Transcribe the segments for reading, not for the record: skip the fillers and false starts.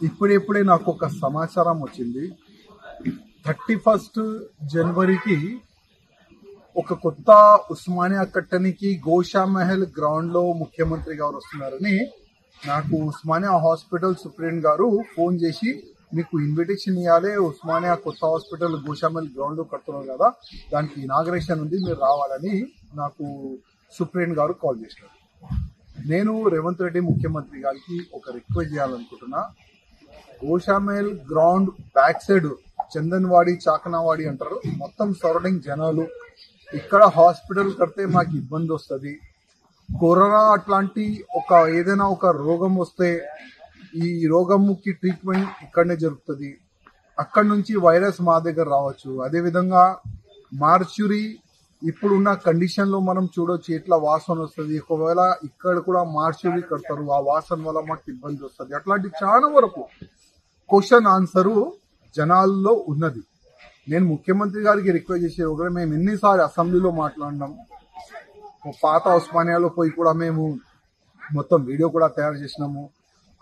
ఇప్పుడే నాకు ఒక సమాచారం వచ్చింది. 31 జనవరికి ఒక కొత్త ఉస్మానియా కట్టనికి గోషా మహల్ గ్రౌండ్ లో ముఖ్యమంత్రి గారు వస్తున్నారని నాకు ఉస్మానియా హాస్పిటల్ సూపరింటెండెంట్ గారు ఫోన్ చేసి, మీకు ఇన్విటేషన్ ఇవ్వాలి, ఉస్మానియా కొత్త హాస్పిటల్ గోషా మహల్ గ్రౌండ్ లో కడుతున్నారు కదా, దానికి ఇనాగ్రేషన్ ఉంది, మీరు రావాలని నాకు సూపరింటెండెంట్ గారు కాల్ చేశారు. నేను రేవంత్ రెడ్డి ముఖ్యమంత్రి గారికి ఒక రిక్వెస్ట్ చేయాలనుకుంటున్నా. Gosha Mahal ground back side Chandanwadi చాకనావాడి అంటారు, మొత్తం సరౌండింగ్ జనాలు. ఇక్కడ హాస్పిటల్ కడితే మాకు ఇబ్బంది వస్తుంది. కరోనా అట్లాంటి ఏదైనా ఒక రోగం వస్తే ఈ రోగంకి ట్రీట్మెంట్ ఇక్కడనే జరుగుతుంది. అక్కడ నుంచి వైరస్ మా దగ్గర రావచ్చు. అదేవిధంగా మార్చురీ ఇప్పుడున్న కండిషన్ లో మనం చూడొచ్చు ఎట్లా వాసన వస్తుంది. ఒకవేళ ఇక్కడ కూడా మార్చురీ కడతారు, ఆ వాసన వల్ల మాకు ఇబ్బంది వస్తుంది. అట్లాంటి చాలా వరకు క్వశ్చన్ ఆన్సర్ జనాల్లో ఉన్నది. నేను ముఖ్యమంత్రి గారికి రిక్వెస్ట్ చేసే ఒకటే, మేము ఎన్నిసార్లు అసెంబ్లీలో మాట్లాడినాం, పాత ఉస్మానియాలో పోయి కూడా మేము మొత్తం వీడియో కూడా తయారు చేసినాము.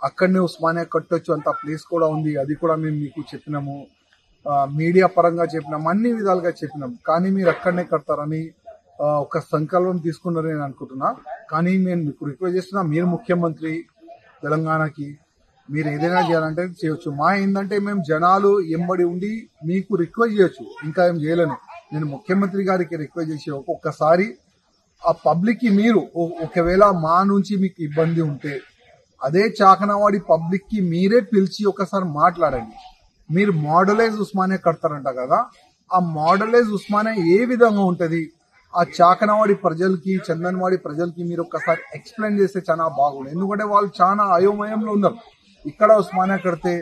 అక్కడనే ఉస్మానియా కట్టొచ్చు, అంత ప్లేస్ కూడా ఉంది, అది కూడా మేము మీకు చెప్పినాము. మీడియా పరంగా చెప్పినాం, అన్ని విధాలుగా చెప్పినాం. కానీ మీరు అక్కడనే కడతారని ఒక సంకల్పం తీసుకున్నారని నేను అనుకుంటున్నా. కానీ నేను మీకు రిక్వెస్ట్ చేస్తున్నా, మీరు ముఖ్యమంత్రి తెలంగాణకి, మీరు ఏదైనా చేయాలంటే చేయొచ్చు. మా ఏంటంటే మేము జనాలు ఎంబడి ఉండి మీకు రిక్వెస్ట్ చేయొచ్చు, ఇంకా ఏం చేయలేను. నేను ముఖ్యమంత్రి గారికి రిక్వెస్ట్ చేసి ఒక్కొక్కసారి ఆ పబ్లిక్ కి మీరు ఒకవేళ మా నుంచి మీకు ఇబ్బంది ఉంటే అదే చాకనవాడి పబ్లిక్ కి మీరే పిలిచి ఒకసారి మాట్లాడండి. మీరు మోడలైజ్ ఉస్మానియా కడతారంట కదా, ఆ మోడలైజ్ ఉస్మానియా ఏ విధంగా ఉంటది, ఆ చాకనవాడి ప్రజలకి చందన్వాడి ప్రజలకి మీరు ఒక్కసారి ఎక్స్ప్లెయిన్ చేస్తే చాలా బాగుంది. ఎందుకంటే వాళ్ళు చాలా అయోమయంలో ఉన్నారు. ఇక్కడ ఉస్మానియా కడితే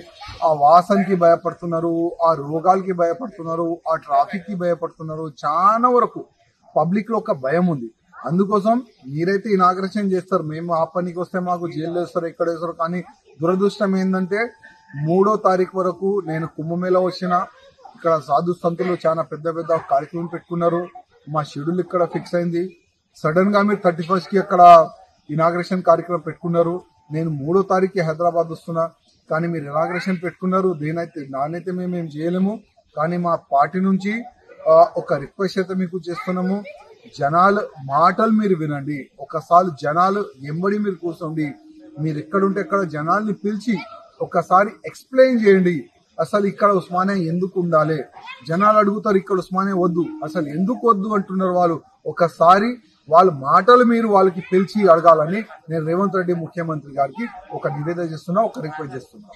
ఆ వాసనకి భయపడుతున్నారు, ఆ రోగాలకి భయపడుతున్నారు, ఆ ట్రాఫిక్ కి భయపడుతున్నారు. చాలా వరకు పబ్లిక్ లో ఒక భయం ఉంది. అందుకోసం మీరైతే ఇనాగ్రేషన్ చేస్తారు, మేము ఆ పనికి వస్తే మాకు జైలు వేస్తారు, ఎక్కడ వేస్తారు. కానీ దురదృష్టం ఏంటంటే 3వ తారీఖు వరకు నేను కుంభమేళా వచ్చిన, ఇక్కడ సాధు సంతులు చాలా పెద్ద పెద్ద కార్యక్రమం పెట్టుకున్నారు. మా షెడ్యూల్ ఇక్కడ ఫిక్స్ అయింది. సడన్ గా మీరు 31 కి అక్కడ ఇనాగ్రేషన్ కార్యక్రమం పెట్టుకున్నారు. నేను 3వ తారీఖు హైదరాబాద్ వస్తున్నా, కానీ మీరు ఇనాగ్రేషన్ పెట్టుకున్నారు. నానైతే మేమేం చేయలేము. కానీ మా పార్టీ నుంచి ఒక రిక్వెస్ట్ అయితే మీకు చేస్తున్నాము, జనాలు మాటలు మీరు వినండి. ఒకసారి జనాలు ఎంబడి మీరు కూర్చోండి. మీరు ఎక్కడుంటే ఎక్కడ జనాల్ని పిలిచి ఒకసారి ఎక్స్ప్లెయిన్ చేయండి. అసలు ఇక్కడ ఉస్మానియా ఎందుకు ఉండాలి, జనాలు అడుగుతారు ఇక్కడ ఉస్మానియా వద్దు, అసలు ఎందుకు వద్దు అంటున్నారు వాళ్ళు. ఒకసారి వాళ్ళ మాటలు మీరు వాళ్ళకి పిలిచి అడగాలని నేను రేవంత్ రెడ్డి ముఖ్యమంత్రి గారికి ఒక నివేదన చేస్తున్నా, ఒక రిక్వెస్ట్ చేస్తున్నా.